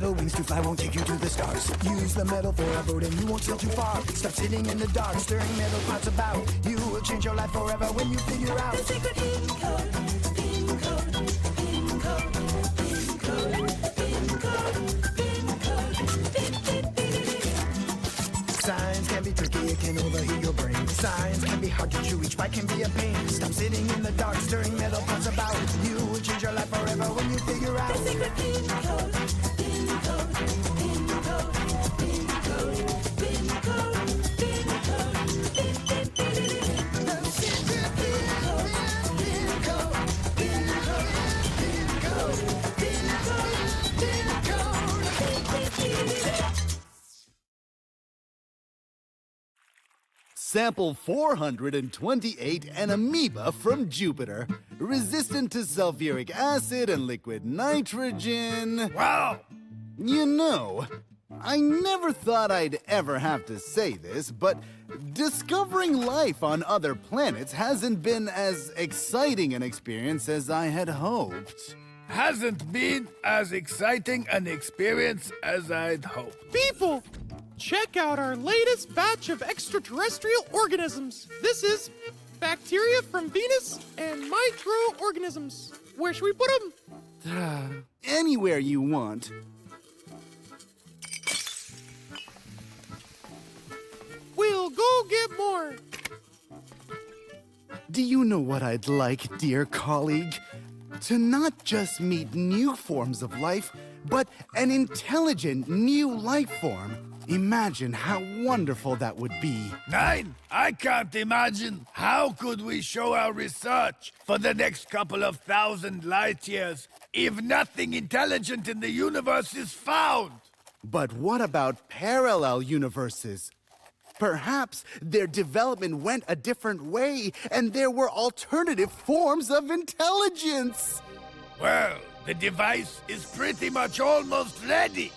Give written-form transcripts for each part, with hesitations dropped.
metal wings to fly won't take you to the stars. Use the metal for a boat and you won't sail too far. Stop sitting in the dark, stirring metal pots about. You will change your life forever when you figure out the secret pin code, pin code, pin code, pin code, pin code, pin code, pin, pin, pin, pin. Science can be tricky, it can overheat your brain. Science can be hard to chew, each bite can be a pain. Stop sitting in the dark, stirring metal pots about. You will change your life forever when you figure out the secret pin code, pin code, pin code, pin code, pin code, pin code, pin, pin, pin, pin. The secret pin code, pin code, pin code, pin code, pin code, pin code, pin, pin, pin, pin. Sample 428, an amoeba from Jupiter. Resistant to sulfuric acid and liquid nitrogen. Wow! You know, I never thought I'd ever have to say this, but discovering life on other planets hasn't been as exciting an experience as I had hoped. Hasn't been as exciting an experience as I'd hoped. People, check out our latest batch of extraterrestrial organisms. This is bacteria from Venus and microorganisms. Where should we put them? Anywhere you want. We'll go get more. Do you know what I'd like, dear colleague? To not just meet new forms of life, but an intelligent new life form. Imagine how wonderful that would be. Nein, I can't imagine. How could we show our research for the next couple of thousand light years if nothing intelligent in the universe is found? But what about parallel universes? Perhaps their development went a different way, and there were alternative forms of intelligence. Well, the device is pretty much almost ready.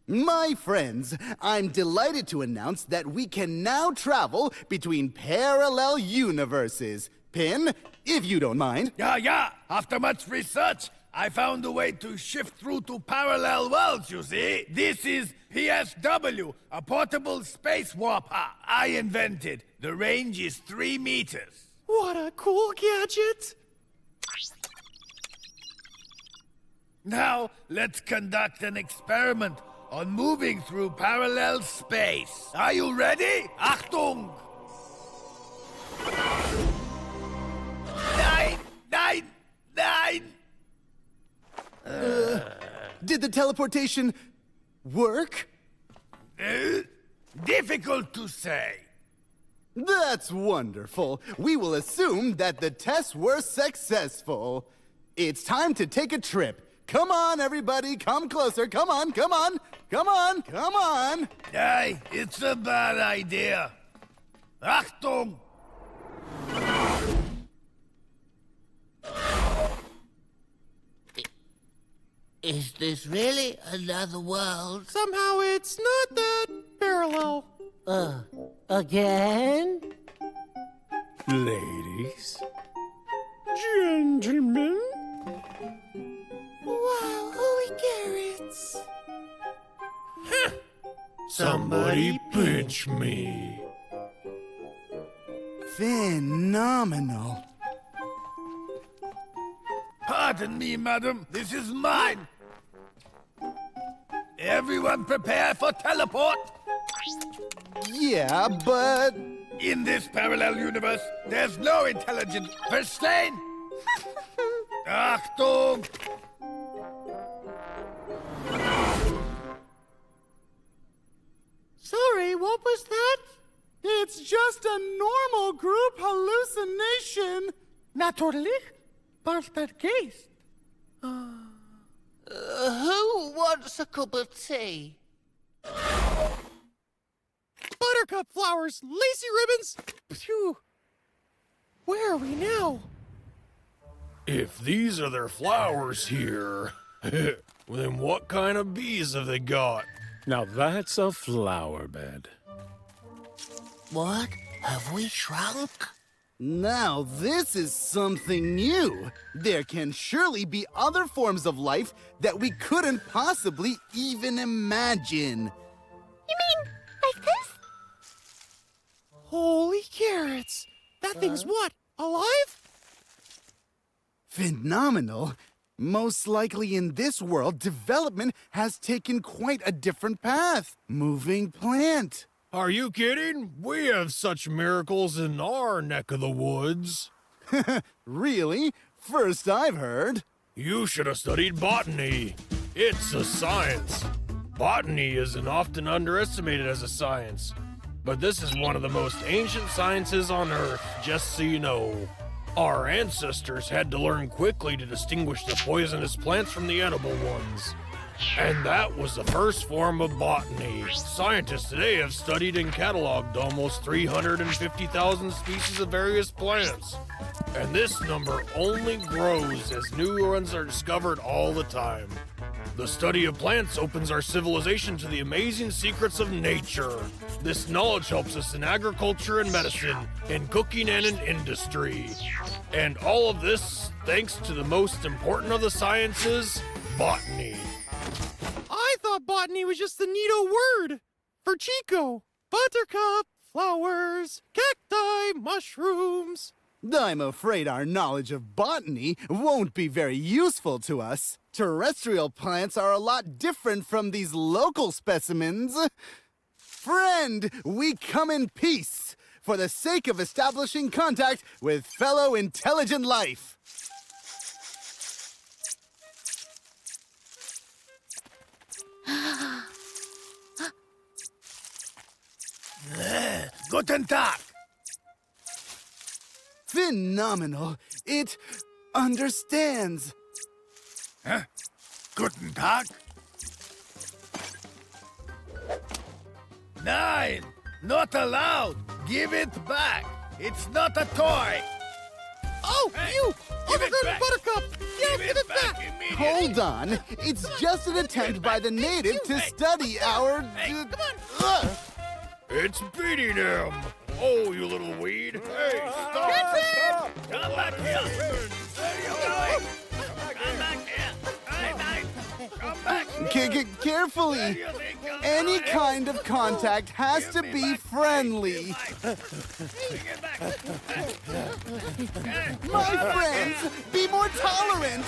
My friends, I'm delighted to announce that we can now travel between parallel universes. Pin, if you don't mind. Yeah, after much research, I found a way to shift through to parallel worlds, you see. This is PSW, a portable space warper I invented. The range is 3 meters. What a cool gadget. Now, let's conduct an experiment on moving through parallel space. Are you ready? Achtung! 9! Did the teleportation work? Difficult to say. That's wonderful. We will assume that the tests were successful. It's time to take a trip. Come on, everybody, come closer. Come on, come on, come on, come on. Hey, it's a bad idea. Achtung! Is this really another world? Somehow it's not that parallel. Again? Ladies. Gentlemen. Wow, holy carrots! Somebody pinch me. Phenomenal. Pardon me, madam. This is mine. Everyone prepare for teleport. Yeah, but... In this parallel universe, there's no intelligent. Verstehen? Achtung! Sorry, what was that? It's just a normal group hallucination. Natürlich, Poltergeist. Who wants a cup of tea? Buttercup flowers, lacy ribbons. Phew. Where are we now? If these are their flowers here, then what kind of bees have they got? Now that's a flower bed. What? Have we shrunk? Now this is something new. There can surely be other forms of life that we couldn't possibly even imagine. You mean like this? Holy carrots! That thing's what? Alive? Phenomenal. Most likely in this world, development has taken quite a different path. Moving plant. Are you kidding? We have such miracles in our neck of the woods. Really? First I've heard. You should have studied botany. It's a science. Botany isn't often underestimated as a science, but this is one of the most ancient sciences on Earth, just so you know. Our ancestors had to learn quickly to distinguish the poisonous plants from the edible ones. And that was the first form of botany. Scientists today have studied and cataloged almost 350,000 species of various plants. And this number only grows as new ones are discovered all the time. The study of plants opens our civilization to the amazing secrets of nature. This knowledge helps us in agriculture and medicine, in cooking and in industry. And all of this thanks to the most important of the sciences, botany. I thought botany was just the neato word for Chico. Buttercup, flowers, cacti, mushrooms. I'm afraid our knowledge of botany won't be very useful to us. Terrestrial plants are a lot different from these local specimens. Friend, we come in peace for the sake of establishing contact with fellow intelligent life. Guten Tag. Phenomenal. It understands. Huh? Guten Tag. Nein, not allowed. Give it back. It's not a toy. Oh, Hey, you! give it Overgrown back. Buttercup! Yeah, give it back! immediately. Hold on. It's just an attempt by the native to study our... Hey, come Ugh. It's beating him. Oh, you little weed. Hey, stop. Come back here. Where are you going? Come back here. Hey, come back. Carefully. Where do you think you're Any going? kind of contact has to Give me be back. friendly. Bring it back. My friends, be more tolerant.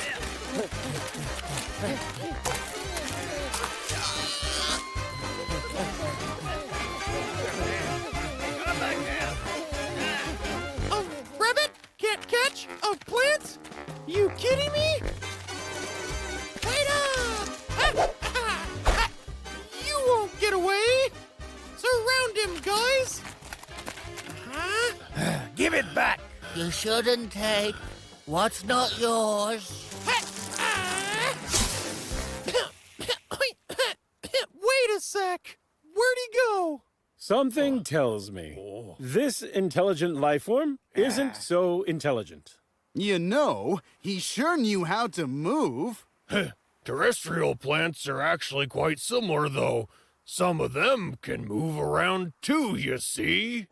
Come back here. A rabbit can't catch a plant? You kidding me? Wait up! Ha, ha, ha. You won't get away! Surround him, guys! Huh? Give it back. You shouldn't take what's not yours. Wait a sec! Where'd he go? Something tells me this intelligent life form isn't so intelligent. You know, he sure knew how to move. Terrestrial plants are actually quite similar, though. Some of them can move around too, you see.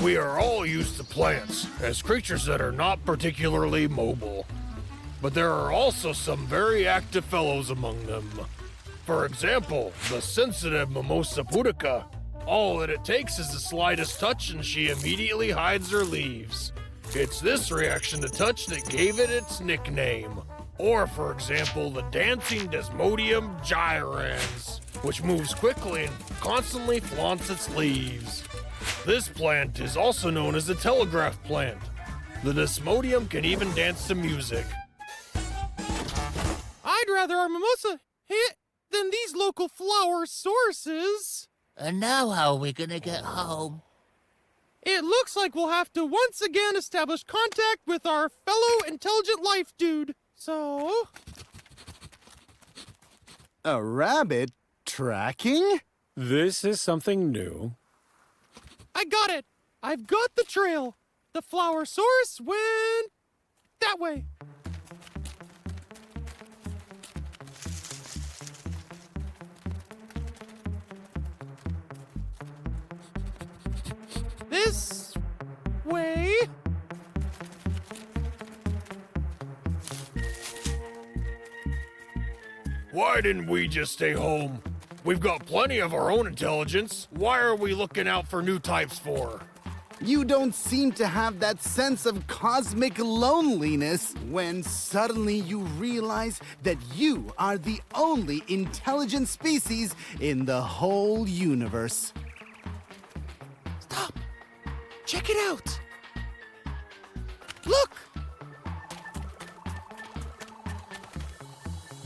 We are all used to plants as creatures that are not particularly mobile. But there are also some very active fellows among them. For example, the sensitive Mimosa pudica. All that it takes is the slightest touch and she immediately hides her leaves. It's this reaction to touch that gave it its nickname. Or, for example, the dancing Desmodium gyrans, which moves quickly and constantly flaunts its leaves. This plant is also known as the telegraph plant. The Desmodium can even dance to music. I'd rather our mimosa hit than these local flower sources. And now how are we gonna get home? It looks like we'll have to once again establish contact with our fellow intelligent life dude. So, A rabbit tracking? This is something new. I got it. I've got the trail. The flower source went that way. This way. Why didn't we just stay home? We've got plenty of our own intelligence. Why are we looking out for new types for? You don't seem to have that sense of cosmic loneliness when suddenly you realize that you are the only intelligent species in the whole universe. Stop! Check it out! Look!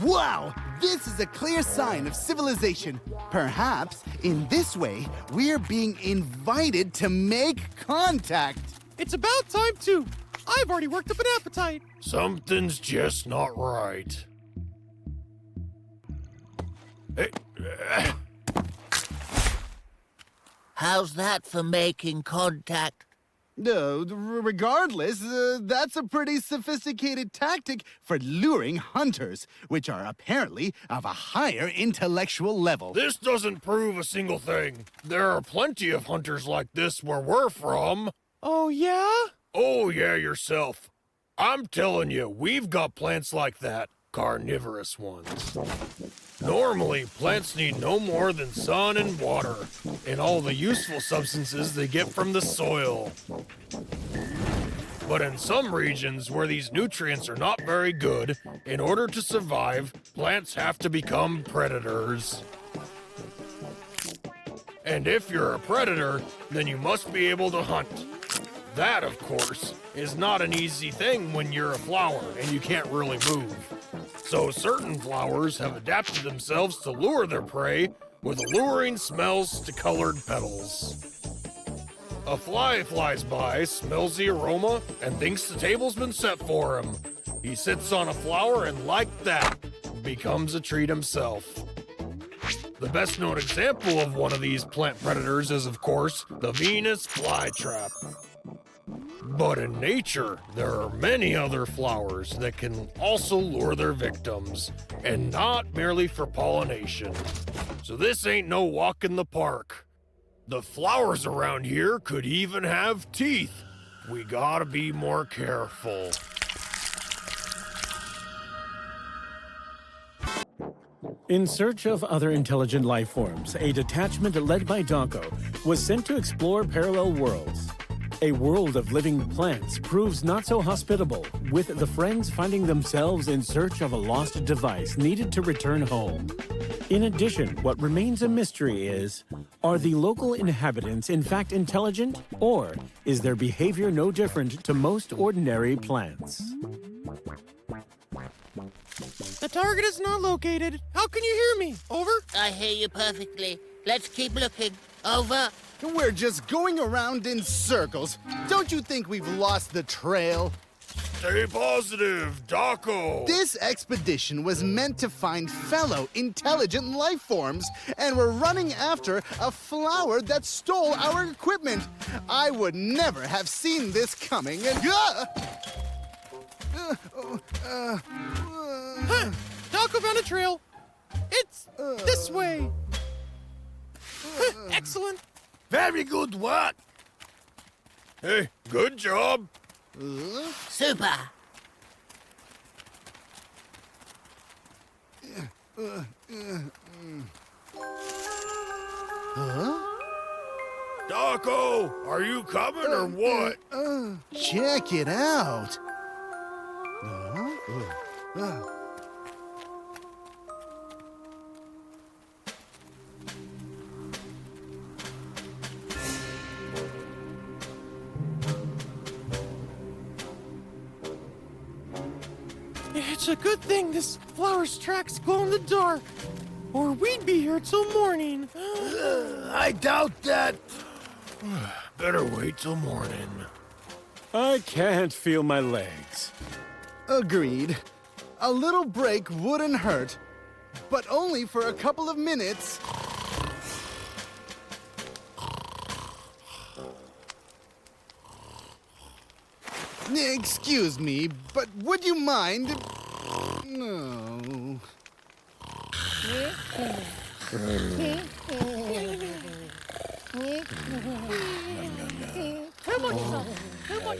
Wow! This is a clear sign of civilization. Perhaps, in this way, we're being invited to make contact. It's about time, too. I've already worked up an appetite. Something's just not right. Hey, How's that for making contact? Regardless, that's a pretty sophisticated tactic for luring hunters, which are apparently of a higher intellectual level. this doesn't prove a single thing. There are plenty of hunters like this where we're from. Oh, yeah? Oh, yeah, yourself. I'm telling you, we've got plants like that, carnivorous ones. Normally, plants need no more than sun and water, and all the useful substances they get from the soil. But in some regions where these nutrients are not very good, in order to survive, plants have to become predators. And if you're a predator, then you must be able to hunt. That, of course, is not an easy thing when you're a flower and you can't really move. So certain flowers have adapted themselves to lure their prey with alluring smells to colored petals. A fly flies by, smells the aroma, and thinks the table's been set for him. He sits on a flower and like that, becomes a treat himself. The best known example of one of these plant predators is, of course, the Venus flytrap. But in nature, there are many other flowers that can also lure their victims, and not merely for pollination. So this ain't no walk in the park. The flowers around here could even have teeth. We gotta be more careful. In search of other intelligent life forms, a detachment led by Dako was sent to explore parallel worlds. A world of living plants proves not so hospitable, with the friends finding themselves in search of a lost device needed to return home. In addition, what remains a mystery is, are the local inhabitants in fact intelligent, or is their behavior no different to most ordinary plants? The target is not located. How can you hear me? Over? I hear you perfectly. Let's keep looking. Over. We're just going around in circles. Don't you think we've lost the trail? Stay positive, Dako. This expedition was meant to find fellow intelligent life forms, and we're running after a flower that stole our equipment. I would never have seen this coming, and... Dako found a trail. It's this way. Excellent. Very good work. Hey, good job. Super. Dako, are you coming or what? Check it out. It's a good thing this flower's tracks glow in the dark, or we'd be here till morning. I doubt that. Better wait till morning. I can't feel my legs. Agreed. A little break wouldn't hurt, but only for a couple of minutes. Excuse me, but would you mind? No. Come on, son. Come on.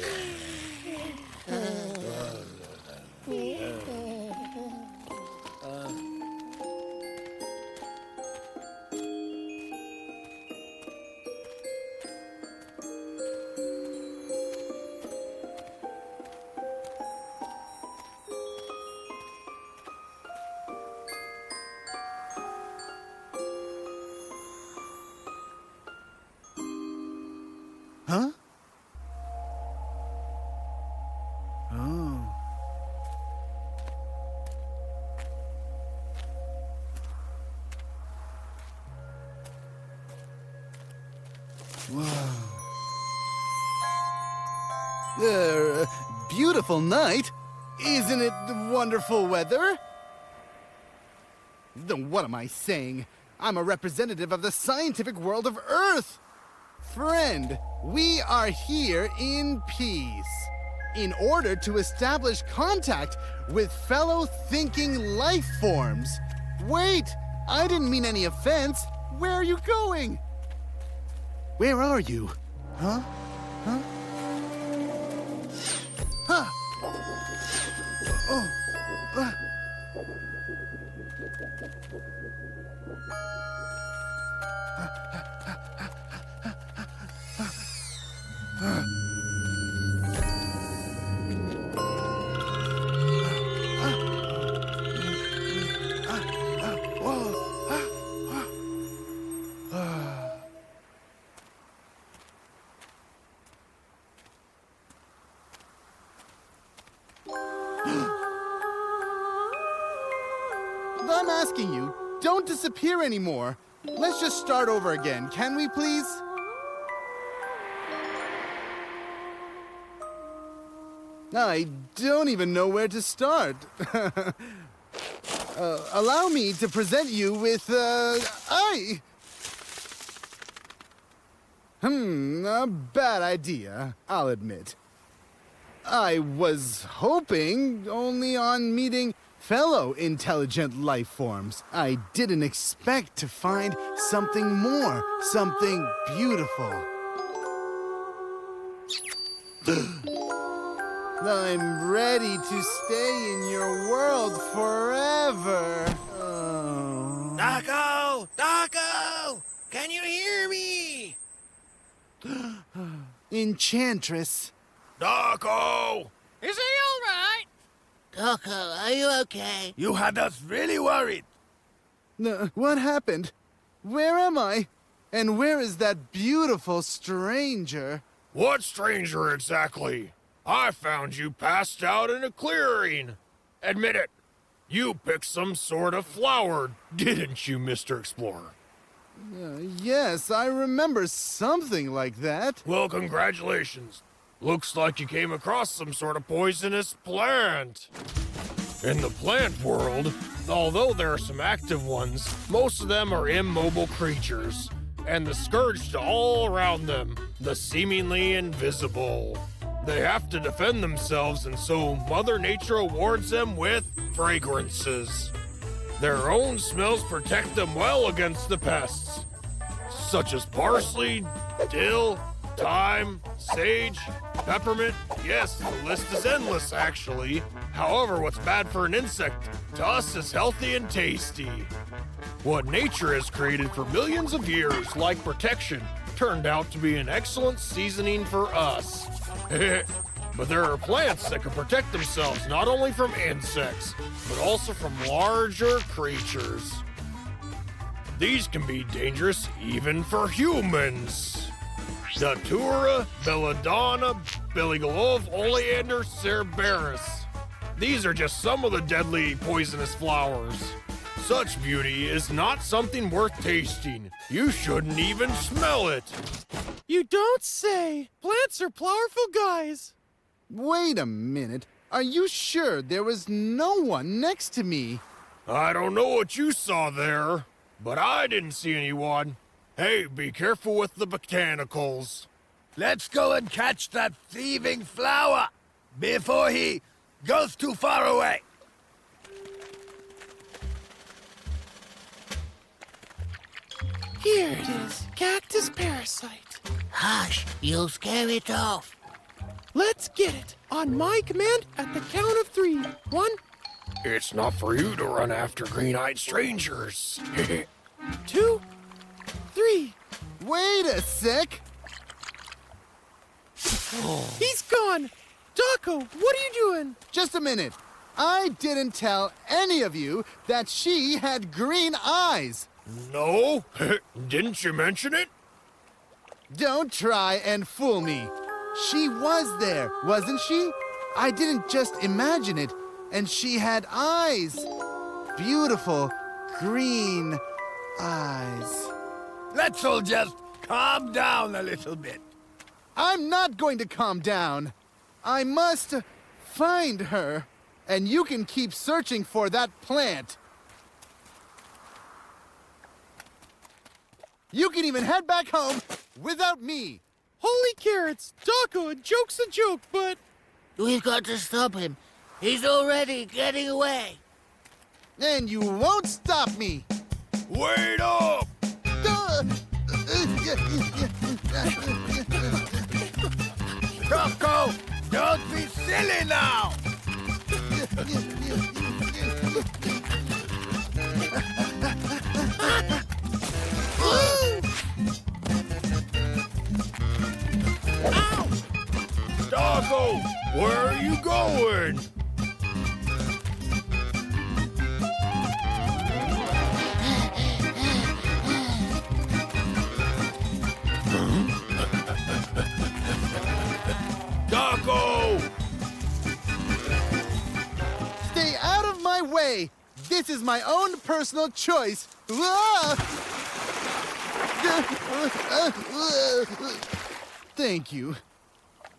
Beautiful night. Isn't it wonderful weather? What am I saying? I'm a representative of the scientific world of Earth. Friend, we are here in peace, in order to establish contact with fellow thinking life forms. Wait, I didn't mean any offense. Where are you going? Where are you? Huh? Huh? Huh? Oh. I'm asking you, don't disappear anymore. Let's just start over again, can we please? I don't even know where to start. Allow me to present you with, a bad idea, I'll admit. I was hoping only on meeting fellow intelligent life forms. I didn't expect to find something more, something beautiful. I'm ready to stay in your world forever. Oh. Taco! Taco! Can you hear me? Enchantress. Taco! Is he all right? Taco, are you okay? You had us really worried. What happened? Where am I? And where is that beautiful stranger? What stranger exactly? I found you passed out in a clearing. Admit it, you picked some sort of flower, didn't you, Mr. Explorer? Yes, I remember something like that. Well, congratulations. Looks like you came across some sort of poisonous plant. In the plant world, although there are some active ones, most of them are immobile creatures, and the scourge to all around them, the seemingly invisible. They have to defend themselves, and so Mother Nature awards them with fragrances. Their own smells protect them well against the pests, such as parsley, dill, thyme, sage, peppermint. Yes, the list is endless, actually. However, what's bad for an insect, to us is healthy and tasty. What nature has created for millions of years, like protection, turned out to be an excellent seasoning for us. But there are plants that can protect themselves not only from insects, but also from larger creatures. These can be dangerous even for humans. Datura, belladonna, billigolov, oleander, cerberus. These are just some of the deadly poisonous flowers. Such beauty is not something worth tasting. You shouldn't even smell it. You don't say. Plants are powerful guys. Wait a minute. Are you sure there was no one next to me? I don't know what you saw there, but I didn't see anyone. Hey, be careful with the botanicals. Let's go and catch that thieving flower before he goes too far away. Here it is. Cactus parasite. Hush, you'll scare it off. Let's get it. On my command at the count of 3. 1, It's not for you to run after green-eyed strangers. 2, 3. Wait a sec. He's gone. Taco, what are you doing? Just a minute. I didn't tell any of you that she had green eyes. No? Didn't you mention it? Don't try and fool me. She was there, wasn't she? I didn't just imagine it. And she had eyes. Beautiful green eyes. Let's all just calm down a little bit. I'm not going to calm down. I must find her, and you can keep searching for that plant. You can even head back home without me. Holy carrots! Daco, a joke's a joke, but... We've got to stop him. He's already getting away. And you won't stop me. Wait up! Daco, don't be silly now! Daco, where are you going? Daco! Stay out of my way. This is my own personal choice. Thank you.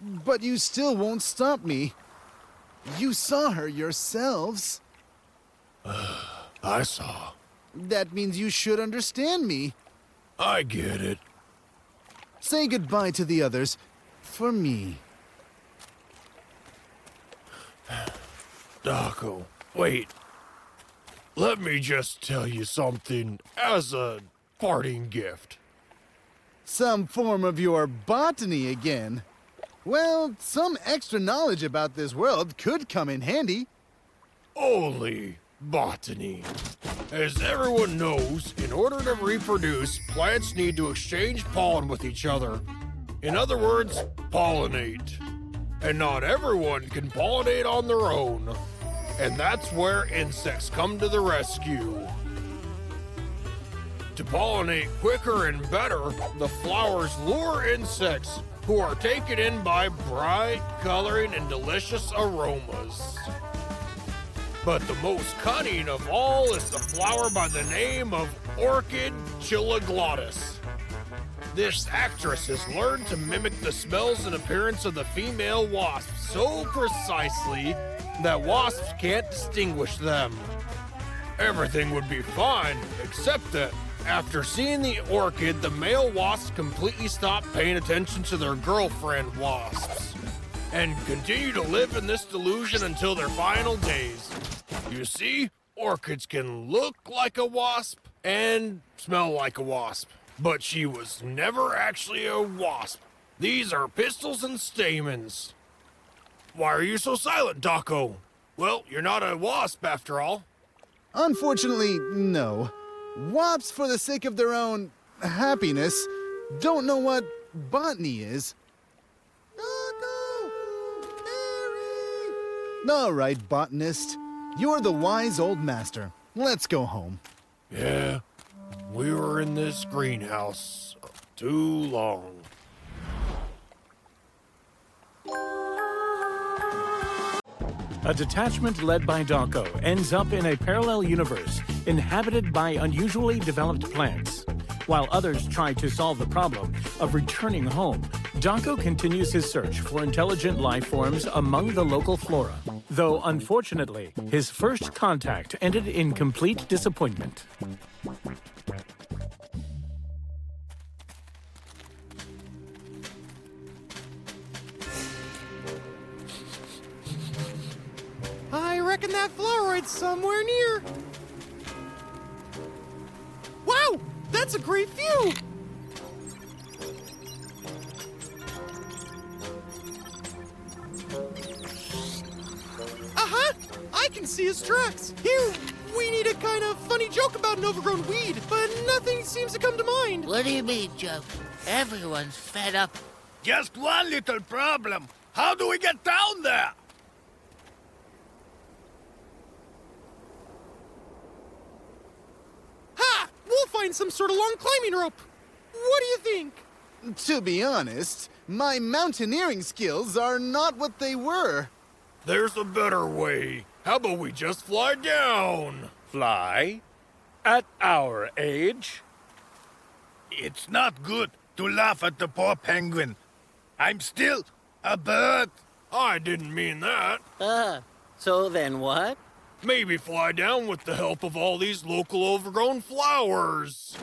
But you still won't stop me. You saw her yourselves. I saw. That means you should understand me. I get it. Say goodbye to the others for me. Daco, wait. Let me just tell you something as a parting gift. Some form of your botany again. Well, some extra knowledge about this world could come in handy. Only botany. As everyone knows, in order to reproduce, plants need to exchange pollen with each other. In other words, pollinate. And not everyone can pollinate on their own. And that's where insects come to the rescue. To pollinate quicker and better, the flowers lure insects who are taken in by bright coloring and delicious aromas. But the most cunning of all is the flower by the name of Orchid chiloglottis. This actress has learned to mimic the smells and appearance of the female wasp so precisely that wasps can't distinguish them. Everything would be fine, except that after seeing the orchid, the male wasps completely stop paying attention to their girlfriend wasps and continue to live in this delusion until their final days. You see, orchids can look like a wasp and smell like a wasp, but she was never actually a wasp. These are pistils and stamens. Why are you so silent, Daco? Well, you're not a wasp after all. Unfortunately, no. Wasps, for the sake of their own happiness, don't know what botany is. All right, botanist. You're the wise old master. Let's go home. Yeah, we were in this greenhouse too long. A detachment led by Daco ends up in a parallel universe inhabited by unusually developed plants. While others try to solve the problem of returning home, Daco continues his search for intelligent life forms among the local flora. Though, unfortunately, his first contact ended in complete disappointment. I reckon that floweroid's somewhere near. Wow! That's a great view! Uh-huh! I can see his tracks. Here, we need a kind of funny joke about an overgrown weed, but nothing seems to come to mind. What do you mean, Joe? Everyone's fed up. Just one little problem. How do we get down there? Ha! We'll find some sort of long climbing rope. What do you think? To be honest, my mountaineering skills are not what they were. There's a better way. How about we just fly down? Fly? At our age? It's not good to laugh at the poor penguin. I'm still a bird. I didn't mean that. So then what? Maybe fly down with the help of all these local overgrown flowers.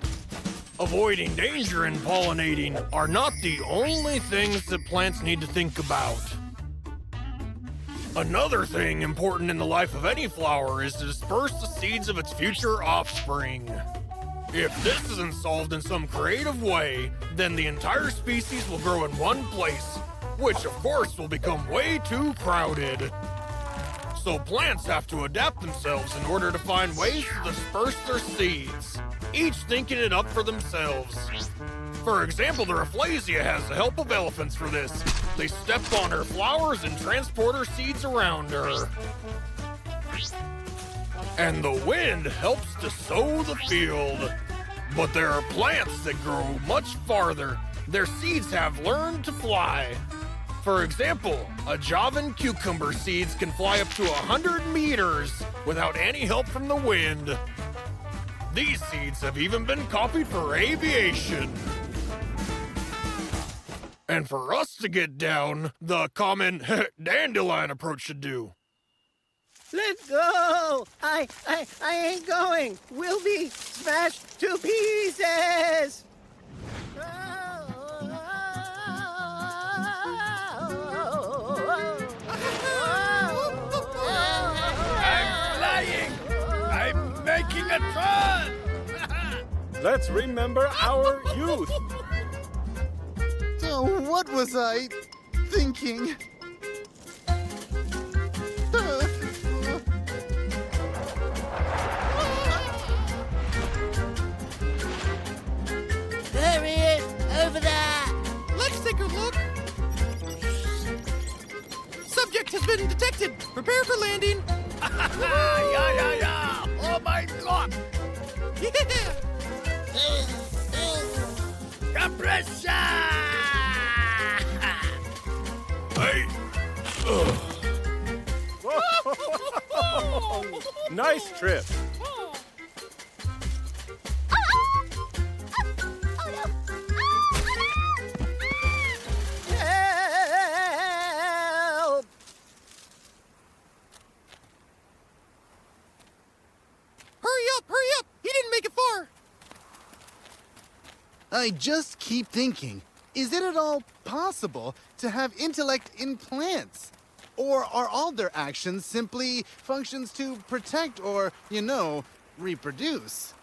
Avoiding danger and pollinating are not the only things that plants need to think about. Another thing important in the life of any flower is to disperse the seeds of its future offspring. If this isn't solved in some creative way, then the entire species will grow in one place, which of course will become way too crowded. So plants have to adapt themselves in order to find ways to disperse their seeds, each thinking it up for themselves. For example, the Rafflesia has the help of elephants for this. They step on her flowers and transport her seeds around her. And the wind helps to sow the field. But there are plants that grow much farther. Their seeds have learned to fly. For example, a Javan cucumber seeds can fly up to 100 meters without any help from the wind. These seeds have even been copied for aviation. And for us to get down, the common dandelion approach should do. Let's go! I ain't going. We'll be smashed to pieces! I'm flying. I'm making a turn. Let's remember our youth. So what was I thinking? There he is, over there. Let's take a look. Subject has been detected. Prepare for landing. Yeah. Oh my God. Yeah. Compression. Hey! Nice trip. Help! Hurry up! He didn't make it far. I just keep thinking, is it at all possible to have intellect in plants? Or are all their actions simply functions to protect or, reproduce?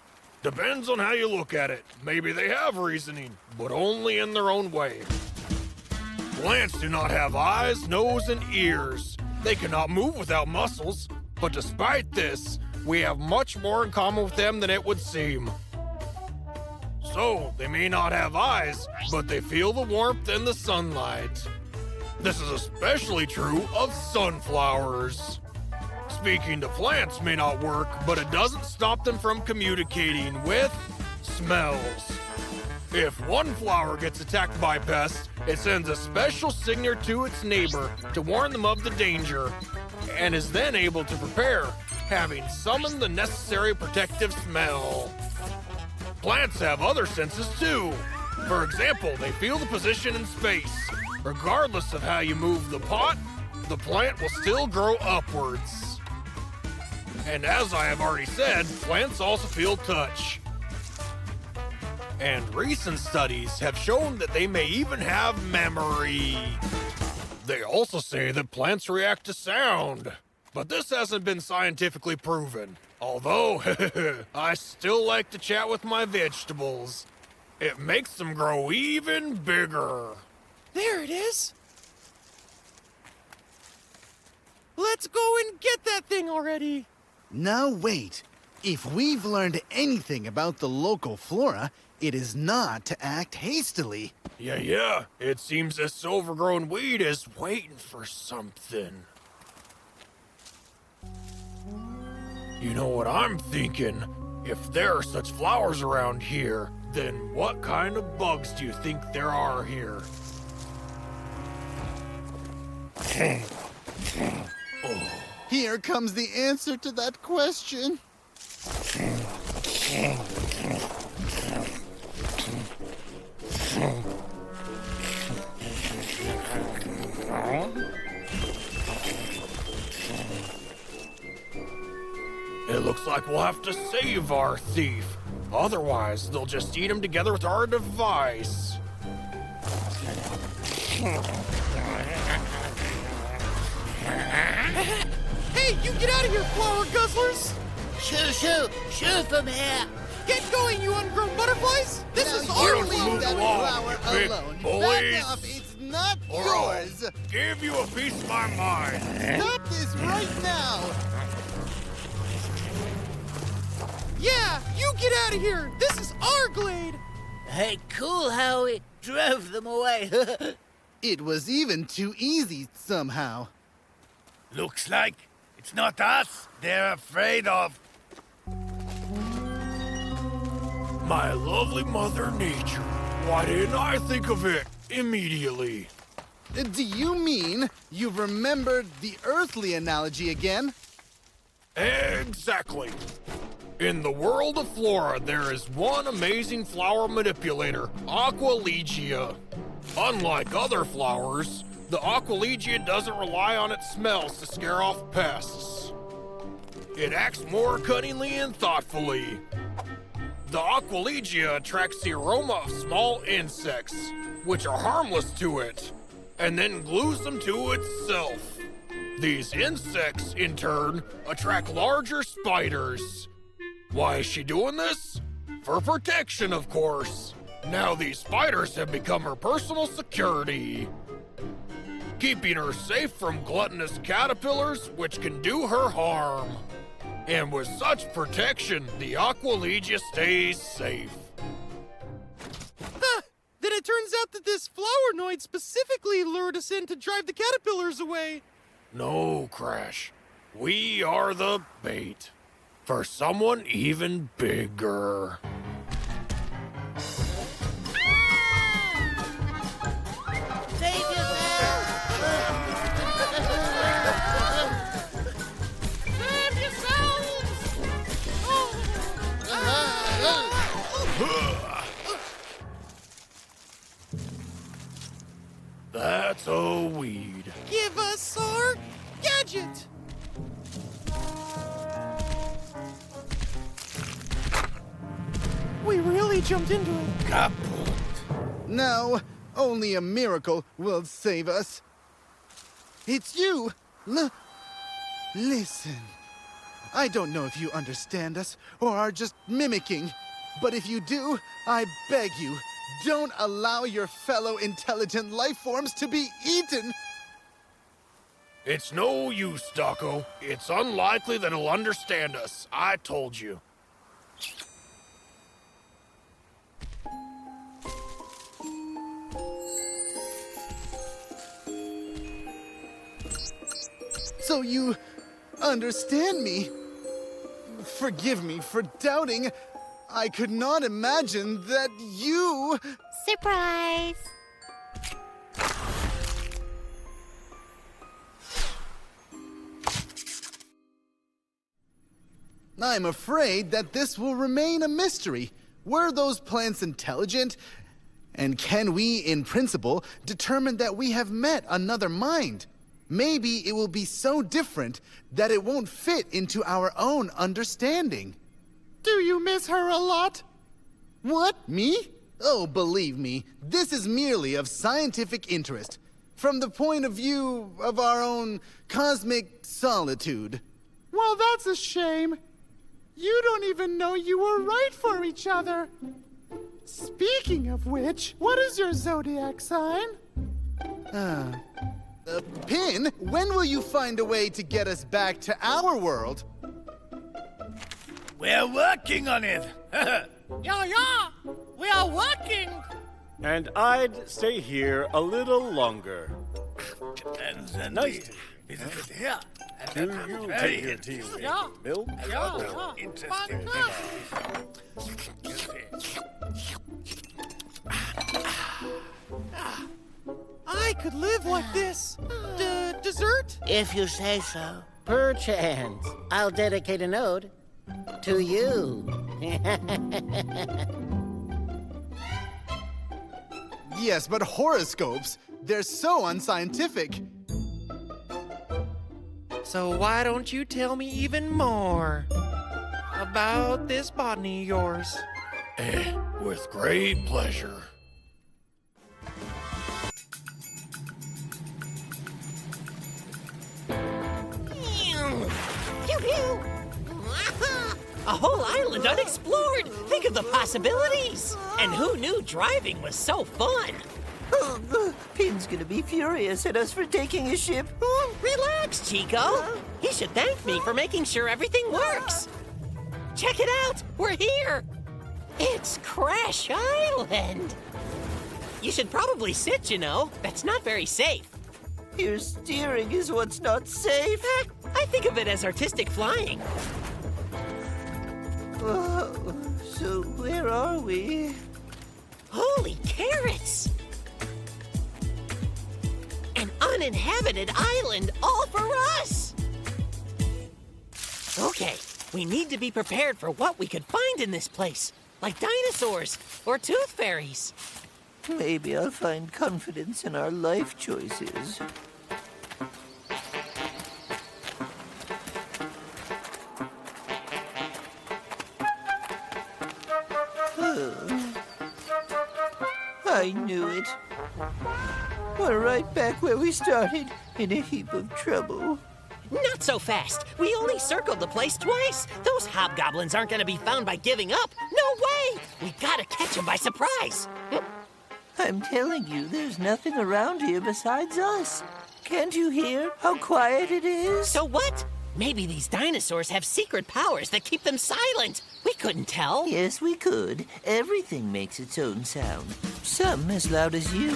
Depends on how you look at it. Maybe they have reasoning, but only in their own way. Plants do not have eyes, nose, and ears. They cannot move without muscles, but despite this, we have much more in common with them than it would seem. So, they may not have eyes, but they feel the warmth and the sunlight. This is especially true of sunflowers. Speaking to plants may not work, but it doesn't stop them from communicating with smells. If one flower gets attacked by pests, it sends a special signal to its neighbor to warn them of the danger, and is then able to prepare, having summoned the necessary protective smell. Plants have other senses too. For example, they feel the position in space. Regardless of how you move the pot, the plant will still grow upwards. And as I have already said, plants also feel touch. And recent studies have shown that they may even have memory. They also say that plants react to sound, but this hasn't been scientifically proven. Although, I still like to chat with my vegetables. It makes them grow even bigger. There it is. Let's go and get that thing already. Now wait. If we've learned anything about the local flora, it is not to act hastily. Yeah. It seems this overgrown weed is waiting for something. You know what I'm thinking? If there are such flowers around here, then what kind of bugs do you think there are here? Here comes the answer to that question. like we'll have to save our thief. Otherwise, they'll just eat him together with our device. Hey, you get out of here, flower guzzlers! Shoo from here. Get going, you ungrown butterflies! This is Now our you flower! leave that along, flower you big alone. bullies. Back off, it's not Or I'll yours. give you a piece of my mind. Stop this right now. Yeah, you get out of here! This is our glade! Hey, cool how we drove them away. It was even too easy somehow. Looks like it's not us they're afraid of. My lovely Mother Nature. Why didn't I think of it immediately? Do you mean you've remembered the earthly analogy again? Exactly. In the world of flora, there is one amazing flower manipulator, Aqualegia. Unlike other flowers, the Aqualegia doesn't rely on its smells to scare off pests. It acts more cunningly and thoughtfully. The Aqualegia attracts the aroma of small insects, which are harmless to it, and then glues them to itself. These insects, in turn, attract larger spiders. Why is she doing this? For protection, of course. Now these spiders have become her personal security, keeping her safe from gluttonous caterpillars, which can do her harm. And with such protection, the Aqualegia stays safe. Huh! Then it turns out that this flowernoid specifically lured us in to drive the caterpillars away. No, Crash. We are the bait for someone even bigger. Save yourself. Save yourselves! That's a weed. Give us our gadget! We really jumped into it. Kaput. No, only a miracle will save us. It's you. Listen. I don't know if you understand us or are just mimicking, but if you do, I beg you, don't allow your fellow intelligent life forms to be eaten. It's no use, Docko. It's unlikely that he'll understand us. I told you. So you understand me. Forgive me for doubting. I could not imagine that you... Surprise! I'm afraid that this will remain a mystery. Were those plants intelligent? And can we, in principle, determine that we have met another mind? Maybe it will be so different that it won't fit into our own understanding. Do you miss her a lot? What, me? Oh, believe me, this is merely of scientific interest, from the point of view of our own cosmic solitude. Well, that's a shame. You don't even know you were right for each other. Speaking of which, what is your zodiac sign? Pin, when will you find a way to get us back to our world? We're working on it. Yeah, we are working. And I'd stay here a little longer. And then Nice. we visit it here. And Do that you was take very your tea with Yeah. milk? Yeah. interesting. You see. I could live like this. Dessert? If you say so. Perchance, I'll dedicate an ode to you. Yes, but horoscopes, they're so unscientific. So why don't you tell me even more? about this botany of yours? With great pleasure. Pew pew! A whole island unexplored! Think of the possibilities! And who knew driving was so fun? Pin's gonna be furious at us for taking his ship. Relax, Chico. He should thank me for making sure everything works. Check it out! We're here! It's Crash Island! You should probably sit, you know. That's not very safe. Your steering is what's not safe. I think of it as artistic flying. Oh, so where are we? Holy carrots! An uninhabited island all for us! Okay, we need to be prepared for what we could find in this place, like dinosaurs or tooth fairies. Maybe I'll find confidence in our life choices. I knew it. We're right back where we started, in a heap of trouble. Not so fast. We only circled the place twice. Those hobgoblins aren't gonna be found by giving up. No way! We gotta catch them by surprise. I'm telling you, there's nothing around here besides us. Can't you hear how quiet it is? So what? Maybe these dinosaurs have secret powers that keep them silent. We couldn't tell. Yes, we could. Everything makes its own sound. Some as loud as you.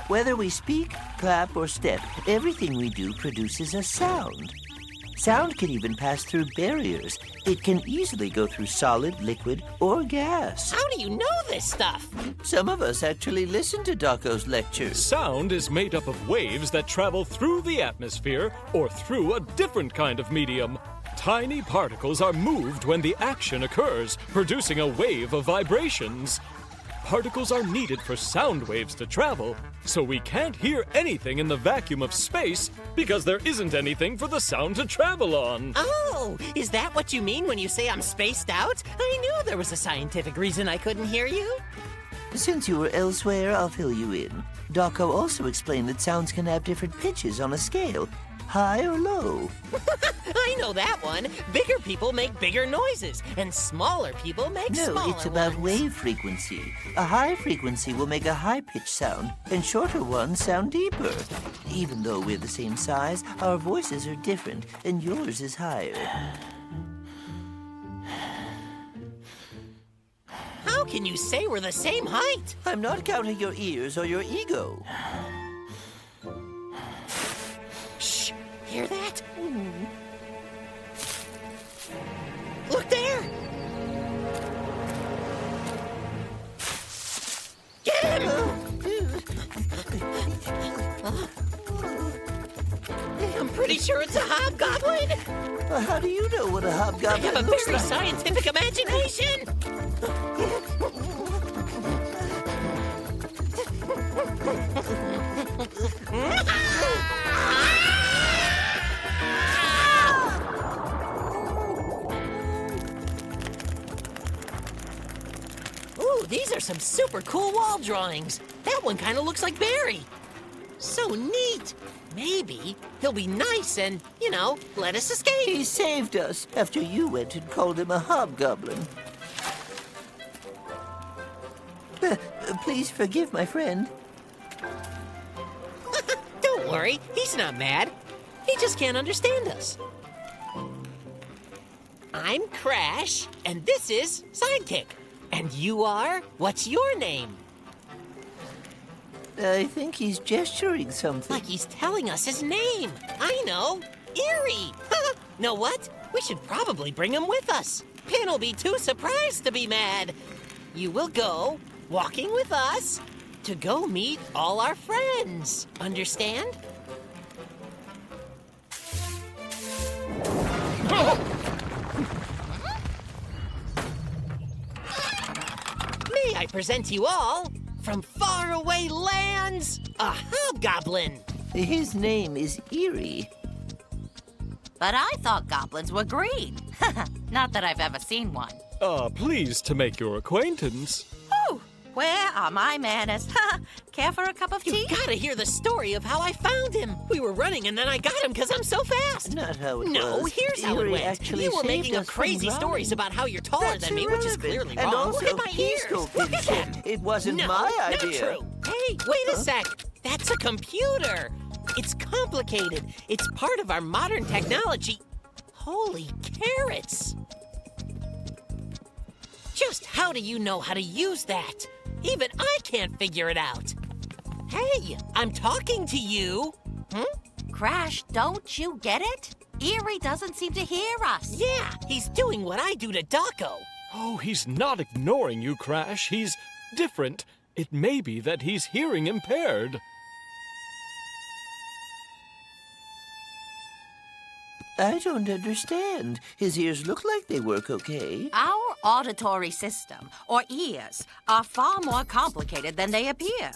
Whether we speak, clap, or step, everything we do produces a sound. Sound can even pass through barriers. It can easily go through solid, liquid, or gas. How do you know this stuff? Some of us actually listen to Daco's lectures. Sound is made up of waves that travel through the atmosphere or through a different kind of medium. Tiny particles are moved when the action occurs, producing a wave of vibrations. Particles are needed for sound waves to travel, so we can't hear anything in the vacuum of space because there isn't anything for the sound to travel on. Oh, is that what you mean when you say I'm spaced out? I knew there was a scientific reason I couldn't hear you. Since you were elsewhere, I'll fill you in. Daco also explained that sounds can have different pitches on a scale, high or low. I know that one. Bigger people make bigger noises, and smaller people make smaller ones. No, it's about wave frequency. A high frequency will make a high-pitched sound, and shorter ones sound deeper. Even though we're the same size, our voices are different, and yours is higher. How can you say we're the same height? I'm not counting your ears or your ego. Shh! Hear that? Look there! Get him! I'm pretty sure it's a hobgoblin! How do you know what a I hobgoblin have a looks very like? scientific imagination! Ooh, these are some super cool wall drawings. That one kind of looks like Barry. So neat. Maybe he'll be nice and, you know, let us escape. He saved us after you went and called him a hobgoblin. Please forgive my friend. Don't worry, he's not mad. He just can't understand us. I'm Crash, and this is Sidekick. And you are? What's your name? I think he's gesturing something. Like he's telling us his name. I know. Eerie. Know what? We should probably bring him with us. Pin will be too surprised to be mad. You will go, walking with us, to go meet all our friends. Understand? May I present you all, from faraway lands, a hobgoblin. His name is Eerie. But I thought goblins were green. Not that I've ever seen one. Pleased to make your acquaintance. Oh, where are my manners? Care for a cup of tea? You gotta hear the story of how I found him. We were running and then I got him because I'm so fast. Not how it No, was. here's how it Eerie went. actually You were saved making up us from crazy drowning. stories about how you're taller That's than me, which is irrelevant. clearly And wrong. also, Look at my ears. PinCode Look at said them. it wasn't No, my not idea. true. Hey, wait a sec. That's a computer. It's complicated. It's part of our modern technology. Holy carrots. Just how do you know how to use that? Even I can't figure it out. Hey, I'm talking to you. Crash, don't you get it? Eerie doesn't seem to hear us. Yeah, he's doing what I do to Daco. Oh, he's not ignoring you, Crash. He's different. It may be that he's hearing impaired. I don't understand. His ears look like they work okay. Our auditory system, or ears, are far more complicated than they appear.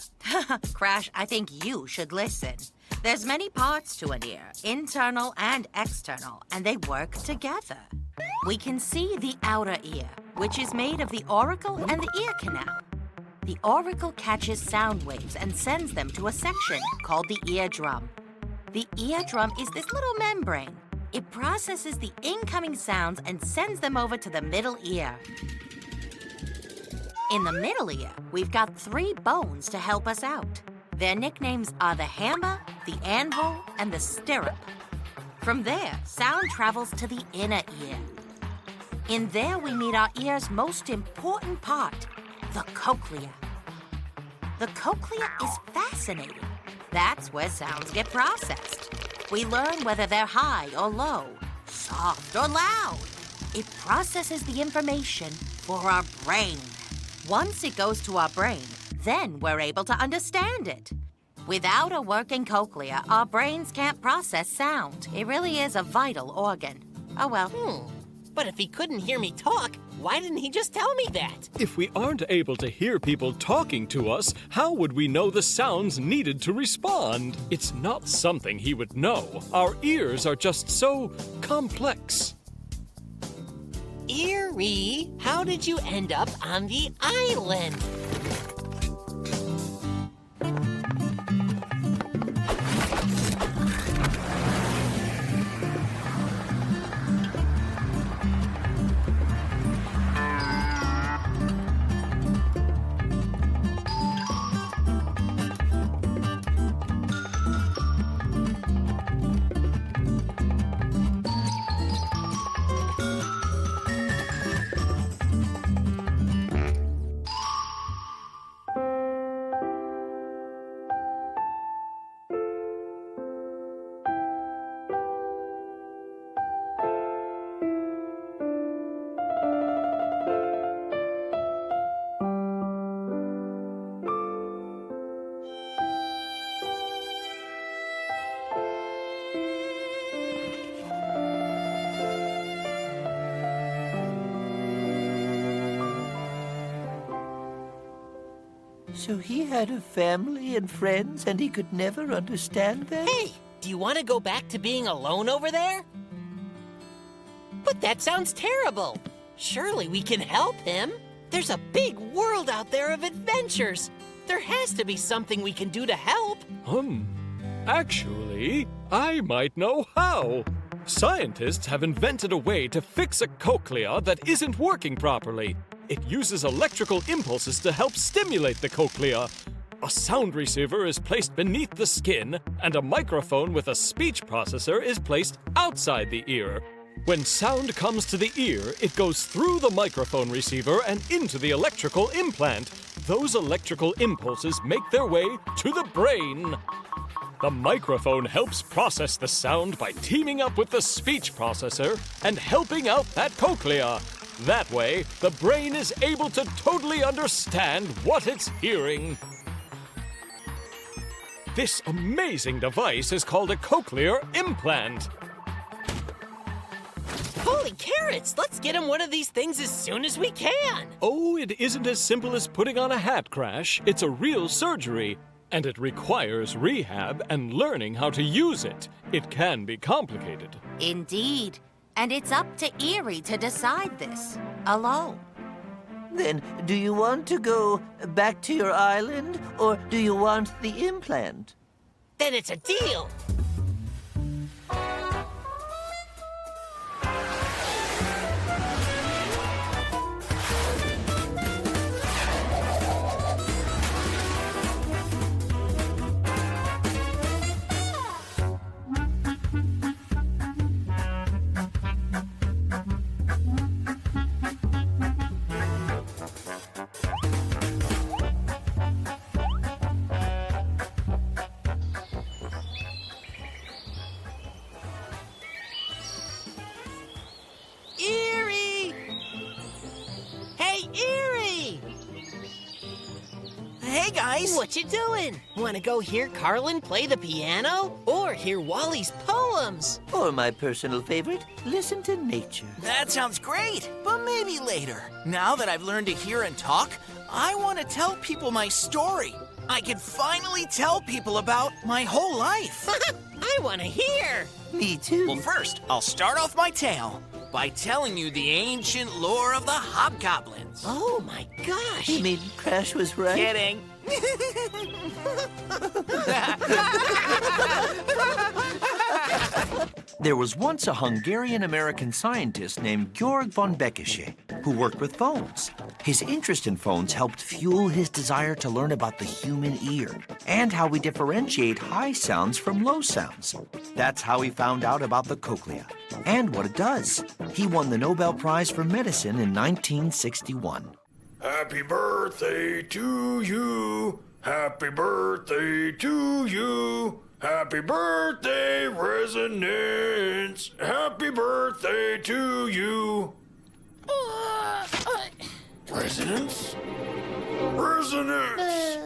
Crash, I think you should listen. There's many parts to an ear, internal and external, and they work together. We can see the outer ear, which is made of the auricle and the ear canal. The auricle catches sound waves and sends them to a section called the eardrum. The eardrum is this little membrane. It processes the incoming sounds and sends them over to the middle ear. In the middle ear, we've got 3 bones to help us out. Their nicknames are the hammer, the anvil, and the stirrup. From there, sound travels to the inner ear. In there, we meet our ear's most important part, the cochlea. The cochlea is fascinating. That's where sounds get processed. We learn whether they're high or low, soft or loud. It processes the information for our brain. Once it goes to our brain, then we're able to understand it. Without a working cochlea, our brains can't process sound. It really is a vital organ. Oh well. But if he couldn't hear me talk, why didn't he just tell me that? If we aren't able to hear people talking to us, how would we know the sounds needed to respond? It's not something he would know. Our ears are just so complex. Eerie, how did you end up on the island? So he had a family and friends, and he could never understand them? Hey, do you want to go back to being alone over there? But that sounds terrible. Surely we can help him. There's a big world out there of adventures. There has to be something we can do to help. Actually, I might know how. Scientists have invented a way to fix a cochlea that isn't working properly. It uses electrical impulses to help stimulate the cochlea. A sound receiver is placed beneath the skin, and a microphone with a speech processor is placed outside the ear. When sound comes to the ear, it goes through the microphone receiver and into the electrical implant. Those electrical impulses make their way to the brain. The microphone helps process the sound by teaming up with the speech processor and helping out that cochlea. That way, the brain is able to totally understand what it's hearing. This amazing device is called a cochlear implant. Holy carrots! Let's get him one of these things as soon as we can! Oh, it isn't as simple as putting on a hat, Crash. It's a real surgery, and it requires rehab and learning how to use it. It can be complicated. Indeed. And it's up to Erie to decide this, alone. Then, do you want to go back to your island, or do you want the implant? Then it's a deal. Erie! Hey, Erie! Hey, guys! What you doing? Want to go hear Carlin play the piano? Or hear Wally's poems? Or my personal favorite, listen to nature. That sounds great, but maybe later. Now that I've learned to hear and talk, I want to tell people my story. I can finally tell people about my whole life. I want to hear! Me too. Well, first, I'll start off my tale by telling you the ancient lore of the hobgoblins. Oh my gosh! You mean Crash was right? Kidding. There was once a Hungarian-American scientist named Georg von Bekesche who worked with phones. His interest in phones helped fuel his desire to learn about the human ear and how we differentiate high sounds from low sounds. That's how he found out about the cochlea and what it does. He won the Nobel Prize for Medicine in 1961. Happy birthday to you. Happy birthday to you. Happy birthday, Resonance. Happy birthday to you. Resonance? Resonance!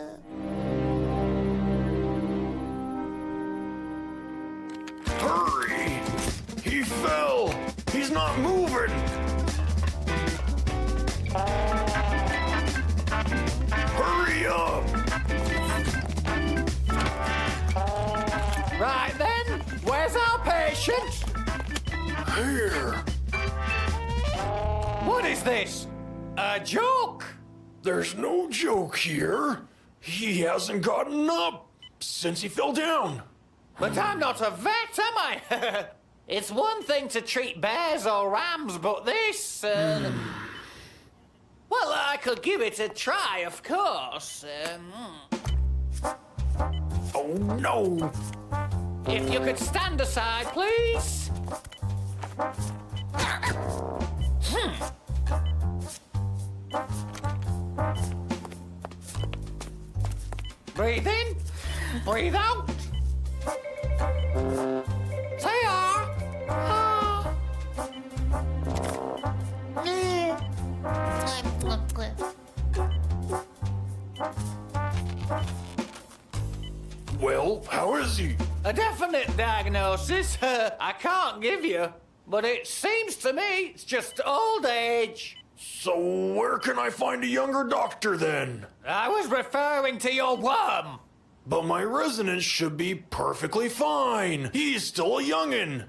Hurry! He fell! He's not moving! Hurry up! Right then, where's our patient? Here. What is this? A joke? There's no joke here. He hasn't gotten up since he fell down. But I'm not a vet, am I? It's one thing to treat bears or rams, but this... Well, I could give it a try, of course. Oh, no. If you could stand aside, please. Breathe in, breathe out. Well, how is he? A definite diagnosis, I can't give you, but it seems to me it's just old age. So where can I find a younger doctor then? I was referring to your worm. But my Resonance should be perfectly fine. He's still a youngin'.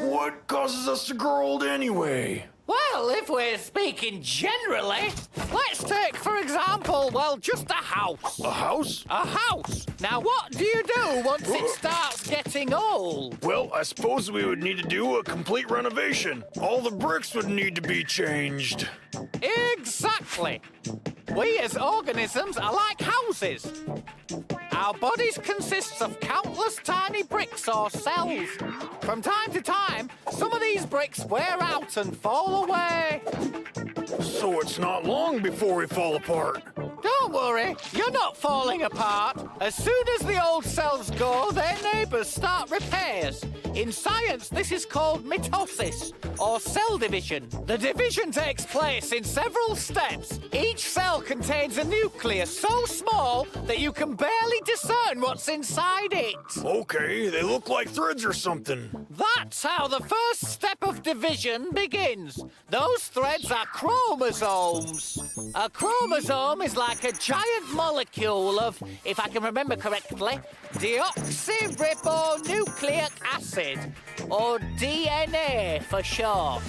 What causes us to grow old anyway? Well, if we're speaking generally, let's take, for example, well, just a house. A house? A house. Now, what do you do once it starts getting old? Well, I suppose we would need to do a complete renovation. All the bricks would need to be changed. Exactly. We as organisms are like houses. Our bodies consist of countless tiny bricks or cells. From time to time, some of these bricks wear out and fall away. So it's not long before we fall apart. Don't worry, you're not falling apart. As soon as the old cells go, their neighbors start repairs. In science, this is called mitosis, or cell division. The division takes place in several steps. Each cell contains a nucleus so small that you can barely discern what's inside it. Okay, they look like threads or something. That's how the first step of division begins. Those threads are chromosomes. A chromosome is like a giant molecule of, if I can remember correctly, deoxyribonucleic acid, or DNA for short.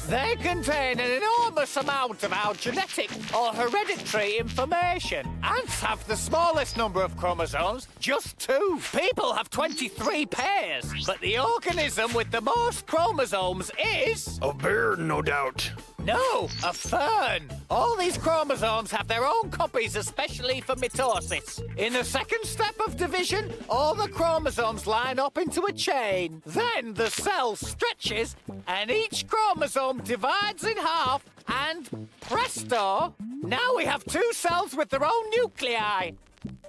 They contain an enormous amount of our genetic or hereditary information. Ants have the smallest number of chromosomes, just 2. People have 23 pairs, but the organism with the most chromosomes is... A bear, no doubt. No, a fern. All these chromosomes have their own copies especially for mitosis. In the second step of division, all the chromosomes line up into a chain. Then the cell stretches and each chromosome divides in half and presto, now we have 2 cells with their own nuclei.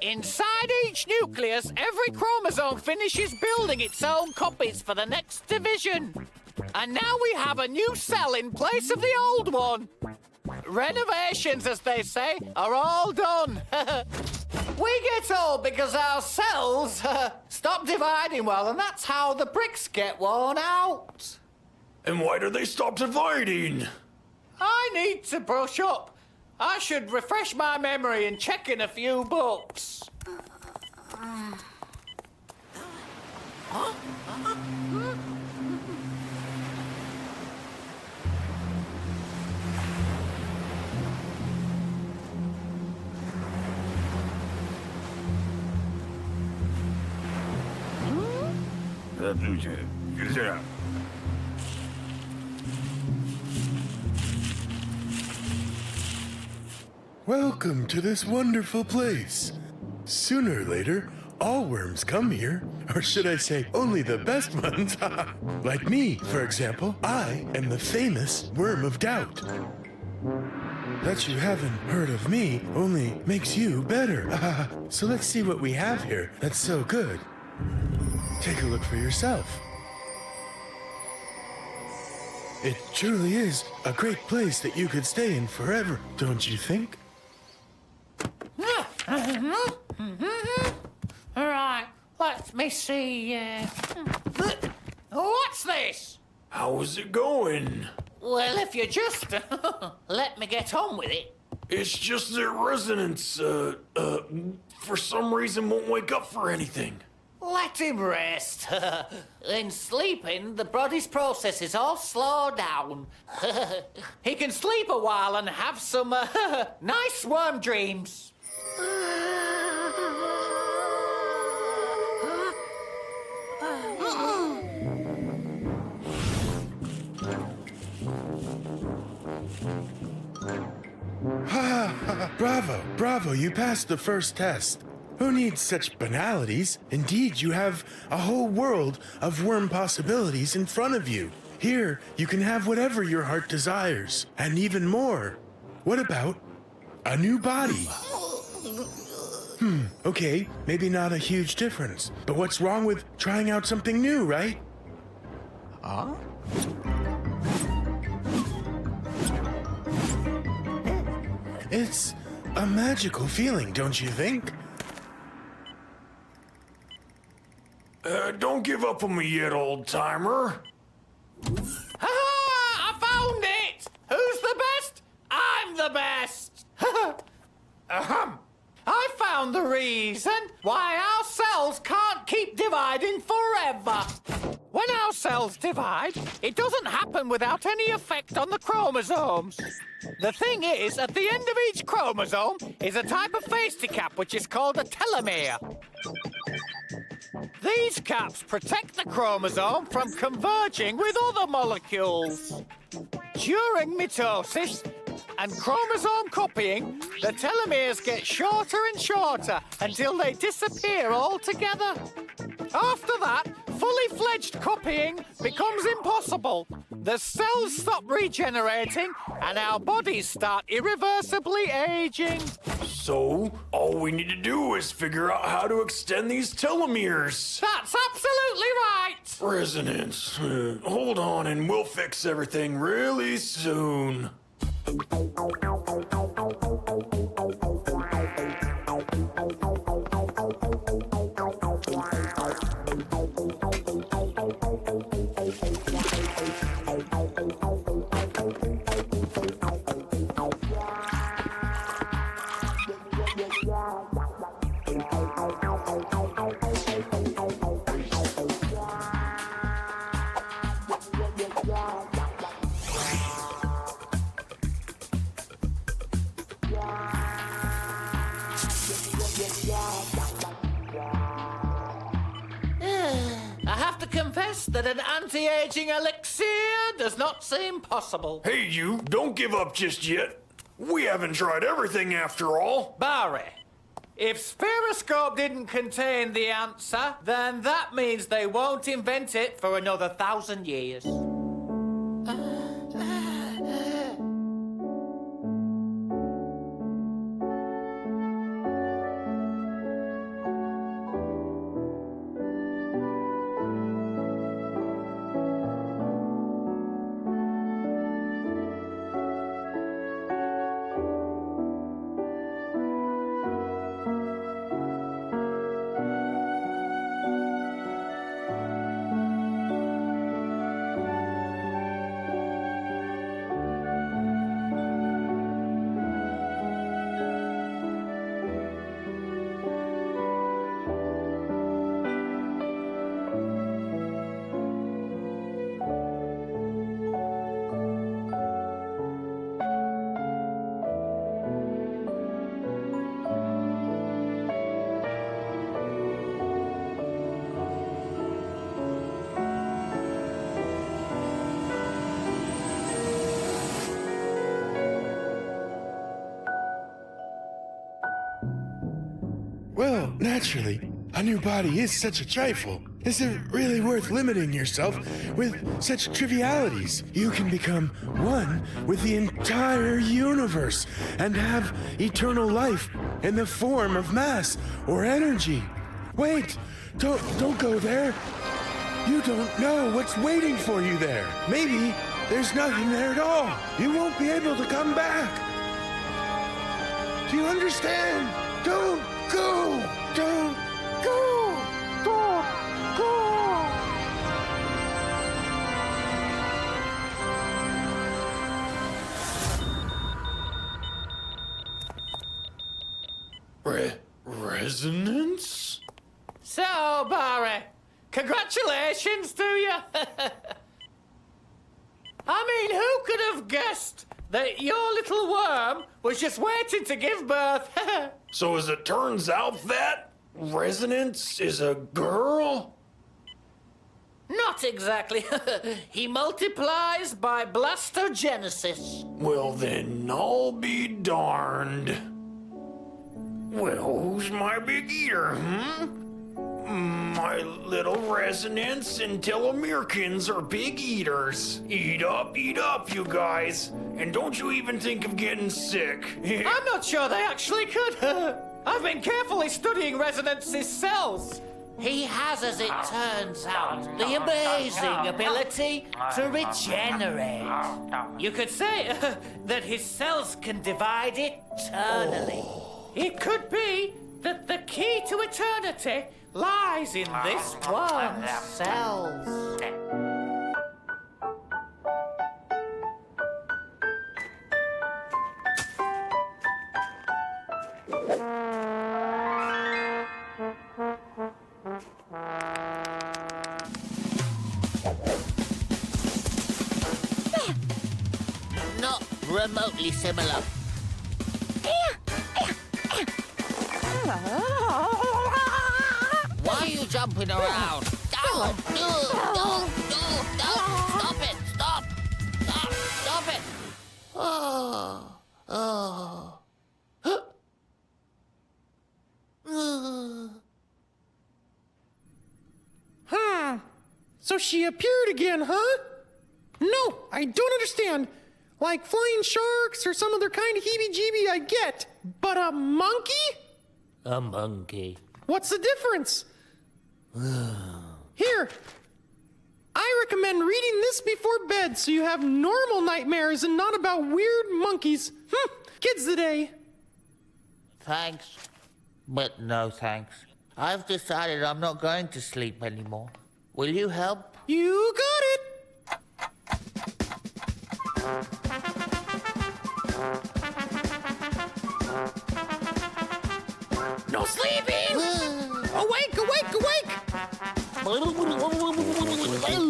Inside each nucleus, every chromosome finishes building its own copies for the next division. And now we have a new cell in place of the old one. Renovations, as they say, are all done. We get old because our cells stop dividing well, and that's how the bricks get worn out. And why do they stop dividing? I need to brush up. I should refresh my memory and check in a few books. Huh? Welcome to this wonderful place. Sooner or later, all worms come here. Or should I say, only the best ones. Like me, for example. I am the famous Worm of Doubt. That you haven't heard of me only makes you better. So let's see what we have here that's so good. Take a look for yourself. It truly is a great place that you could stay in forever, don't you think? All right, let me see. What's this? How is it going? Well, if you just let me get on with it. It's just that resonance, for some reason won't wake up for anything. Let him rest. In sleeping, the body's processes all slow down. He can sleep a while and have some nice worm dreams. Bravo, bravo, you passed the first test. Who needs such banalities? Indeed, you have a whole world of worm possibilities in front of you. Here, you can have whatever your heart desires, and even more. What about a new body? Okay, maybe not a huge difference, but what's wrong with trying out something new, right? Huh? It's a magical feeling, don't you think? Don't give up on me yet, old-timer. I found it! Who's the best? I'm the best! I found the reason why our cells can't keep dividing forever. When our cells divide, it doesn't happen without any effect on the chromosomes. The thing is, at the end of each chromosome is a type of fasty cap which is called a telomere. These caps protect the chromosome from converging with other molecules. During mitosis and chromosome copying, the telomeres get shorter and shorter until they disappear altogether. After that, fully fledged copying becomes impossible. The cells stop regenerating and our bodies start irreversibly aging. So, all we need to do is figure out how to extend these telomeres. That's absolutely right! Resonance. Hold on and we'll fix everything really soon. I have to confess that an anti-aging elixir does not seem possible. Hey, you, don't give up just yet. We haven't tried everything after all. Barry, if Spheroscope didn't contain the answer, then that means they won't invent it for another 1,000 years. Well, naturally, a new body is such a trifle. Is it really worth limiting yourself with such trivialities? You can become one with the entire universe and have eternal life in the form of mass or energy. Wait, don't go there. You don't know what's waiting for you there. Maybe there's nothing there at all. You won't be able to come back. Do you understand? Don't go! Don't go! Don't go! Resonance? So, Barry, congratulations to you. I mean, who could have guessed that your little worm was just waiting to give birth? So as it turns out that Resonance is a girl? Not exactly. He multiplies by blastogenesis. Well then, I'll be darned. Well, who's my big eater, My little Resonance and Telomerekins are big eaters. Eat up, you guys. And don't you even think of getting sick. I'm not sure they actually could. I've been carefully studying Resonance's cells. He has, as it turns out, the amazing ability to regenerate. You could say that his cells can divide eternally. It could be that the key to eternity lies in this worm's cells. Not remotely similar. Why are you jumping around? Stop it! Stop it! So she appeared again, huh? No, I don't understand. Like flying sharks or some other kind of heebie-jeebie I get. But a monkey? A monkey. What's the difference? Here. I recommend reading this before bed so you have normal nightmares and not about weird monkeys. Kids today. Thanks, but no thanks. I've decided I'm not going to sleep anymore. Will you help? You got it! No sleeping! Awake!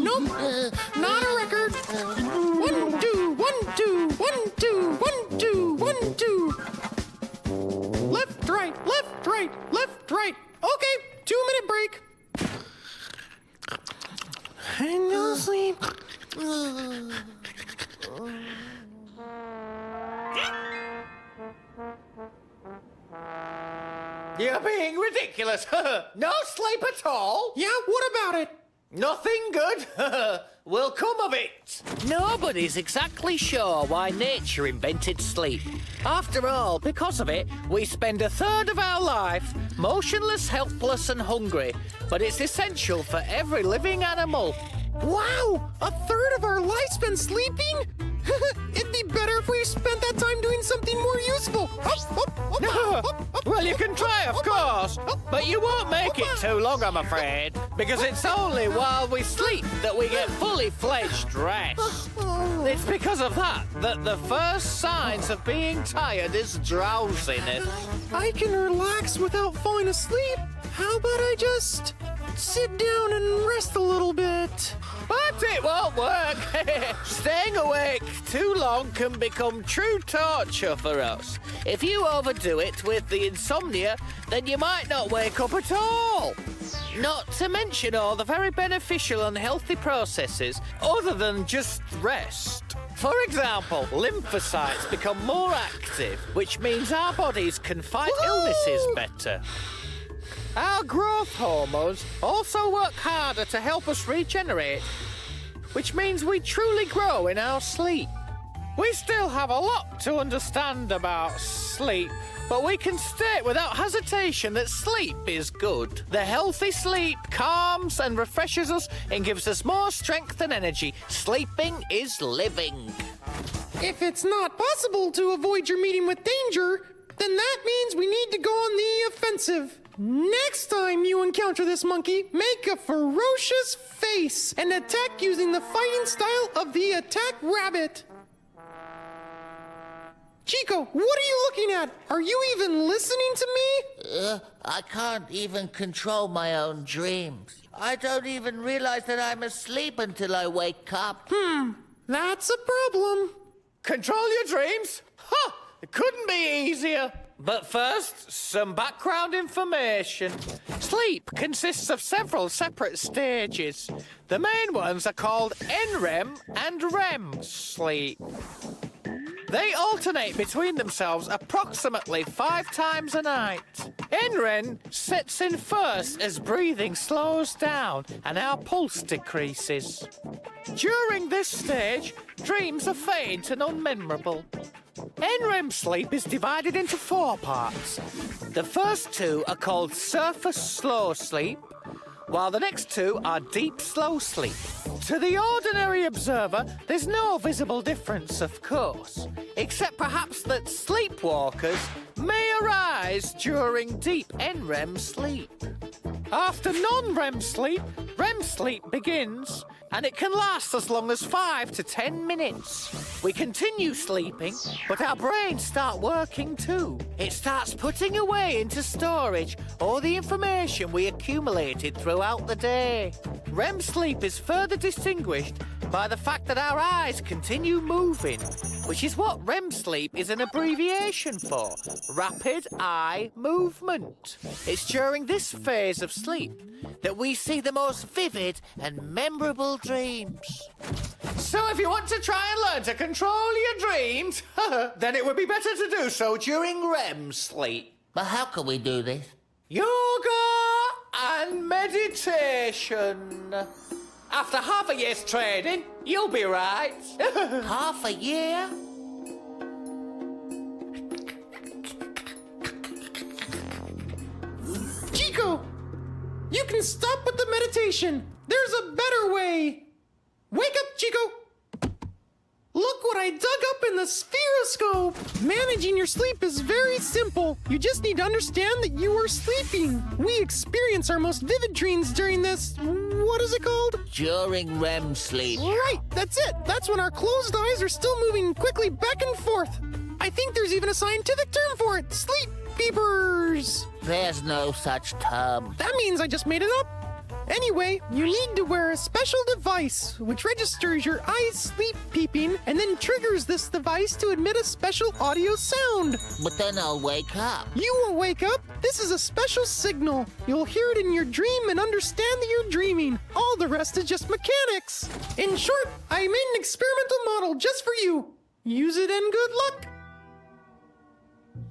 Nope, not a record. 1, 2, 1, 2, 1, 2, 1, 2, 1, 2. Left, right. right, left, right, left, right. Okay, 2-minute break. And no sleep. You're being ridiculous. No sleep at all? Yeah, what about it? Nothing good will come of it. Nobody's exactly sure why nature invented sleep. After all, because of it, we spend a third of our life motionless, helpless, and hungry. But it's essential for every living animal. Wow! A third of our life spent sleeping? It'd be better if we spent that time doing something more useful. Well, you can try, of course, but you won't make it too long, I'm afraid, because it's only while we sleep that we get fully fledged rest. It's because of that the first signs of being tired is drowsiness. I can relax without falling asleep. How about I just sit down and rest a little bit? But it won't work. Staying awake too long can become true torture for us. If you overdo it with the insomnia, then you might not wake up at all. Not to mention all the very beneficial and healthy processes other than just rest. For example, lymphocytes become more active, which means our bodies can fight illnesses better. Our growth hormones also work harder to help us regenerate, which means we truly grow in our sleep. We still have a lot to understand about sleep, but we can state without hesitation that sleep is good. The healthy sleep calms and refreshes us and gives us more strength and energy. Sleeping is living. If it's not possible to avoid your meeting with danger, then that means we need to go on the offensive. Next time you encounter this monkey, make a ferocious face and attack using the fighting style of the attack rabbit. Chico, what are you looking at? Are you even listening to me? I can't even control my own dreams. I don't even realize that I'm asleep until I wake up. That's a problem. Control your dreams? Huh! It couldn't be easier. But first, some background information. Sleep consists of several separate stages. The main ones are called NREM and REM sleep. They alternate between themselves approximately 5 times a night. NREM sets in first as breathing slows down and our pulse decreases. During this stage, dreams are faint and unmemorable. NREM sleep is divided into 4 parts. The first 2 are called surface slow sleep, while the next 2 are deep slow sleep. To the ordinary observer, there's no visible difference, of course, except perhaps that sleepwalkers may arise during deep NREM sleep. After non-REM sleep, REM sleep begins, and it can last as long as 5 to 10 minutes. We continue sleeping, but our brains start working too. It starts putting away into storage all the information we accumulated throughout the day. REM sleep is further distinguished by the fact that our eyes continue moving, which is what REM sleep is an abbreviation for, rapid eye movement. It's during this phase of sleep that we see the most vivid and memorable dreams. So if you want to try and learn to control your dreams, then it would be better to do so during REM sleep. But how can we do this? Yoga and meditation. After half a year's training, you'll be right. Half a year? Chico, you can stop with the meditation. There's a better way. Wake up, Chico. Look what I dug up in the spheroscope. Managing your sleep is very simple. You just need to understand that you are sleeping. We experience our most vivid dreams during this, what is it called? During REM sleep. Right, that's it. That's when our closed eyes are still moving quickly back and forth. I think there's even a scientific term for it. Sleep peepers. There's no such term. That means I just made it up. Anyway, you need to wear a special device which registers your eyes sleep peeping and then triggers this device to emit a special audio sound. But then I'll wake up. You won't wake up. This is a special signal. You'll hear it in your dream and understand that you're dreaming. All the rest is just mechanics. In short, I made an experimental model just for you. Use it and good luck.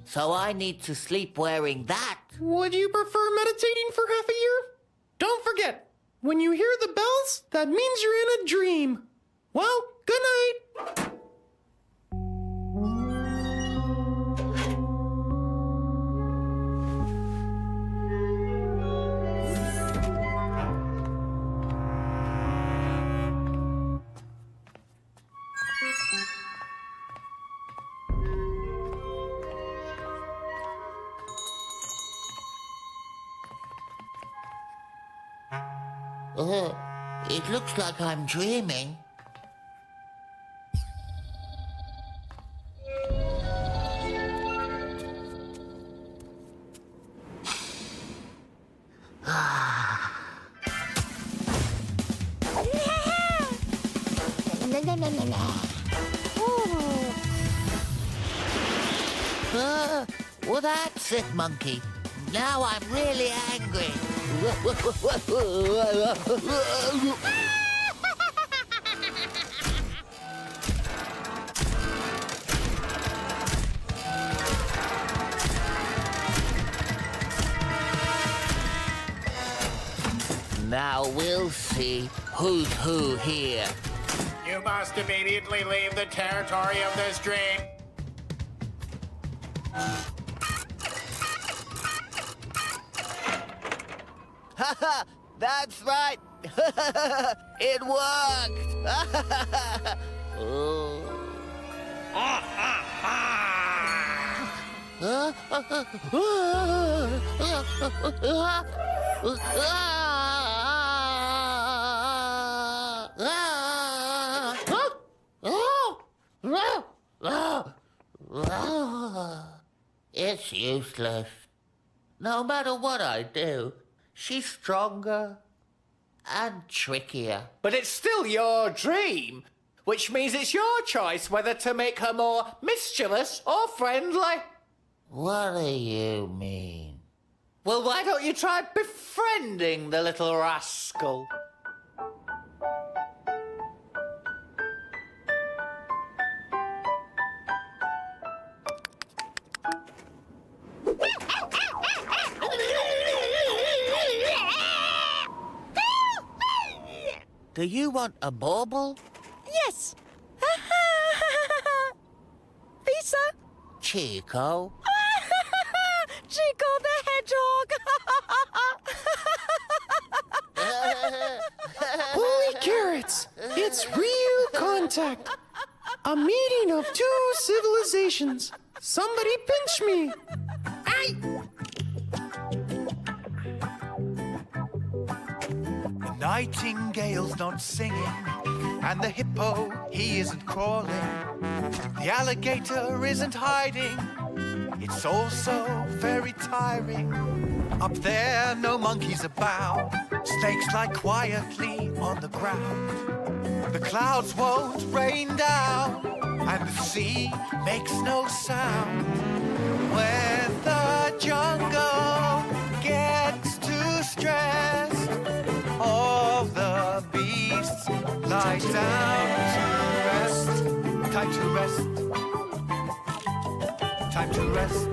So I need to sleep wearing that. Would you prefer meditating for half a year? Don't forget, when you hear the bells, that means you're in a dream. Well, good night. It looks like I'm dreaming. Well, that's it, monkey. Now I'm really angry. Now we'll see who's who here. You must immediately leave the territory of this dream. Haha, that's right. It worked. It's useless. No matter what I do, she's stronger and trickier. But it's still your dream, which means it's your choice whether to make her more mischievous or friendly. What do you mean? Well, why don't you try befriending the little rascal? Do you want a bauble? Yes. Visa. Chico? Chico the Hedgehog. Holy carrots! It's real contact. A meeting of two civilizations. Somebody pinch me. Aye! The nightingale's not singing, and the hippo, he isn't crawling. The alligator isn't hiding. It's also very tiring. Up there, no monkeys about. Snakes lie quietly on the ground. The clouds won't rain down, and the sea makes no sound. When the jungle gets too stressed, all the beasts lie down to rest. Time to rest. Time to rest.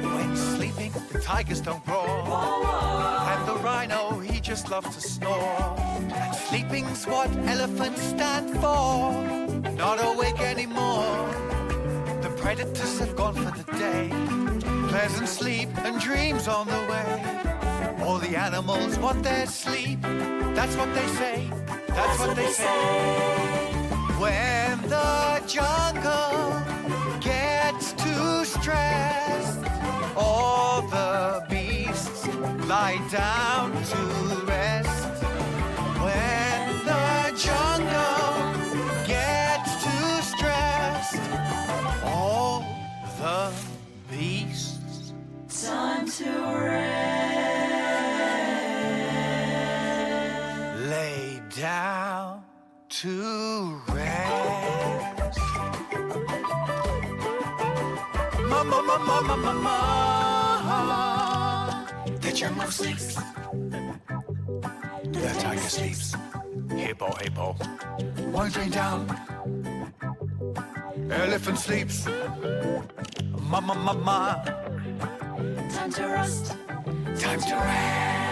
When sleeping, the tigers don't roar, and the rhino, he just loves to snore. And sleeping's what elephants stand for, not awake anymore. The predators have gone for the day, pleasant sleep and dreams on the way. All the animals want their sleep, that's what they say, that's what they say. When the jungle gets too stressed, all the beasts lie down to rest. When the jungle gets too stressed, all the beasts. Time to rest. The jungle sleeps. The tiger sleeps. Hippo, hippo. One train down. Elephant sleeps. Time to rest. Time to rest.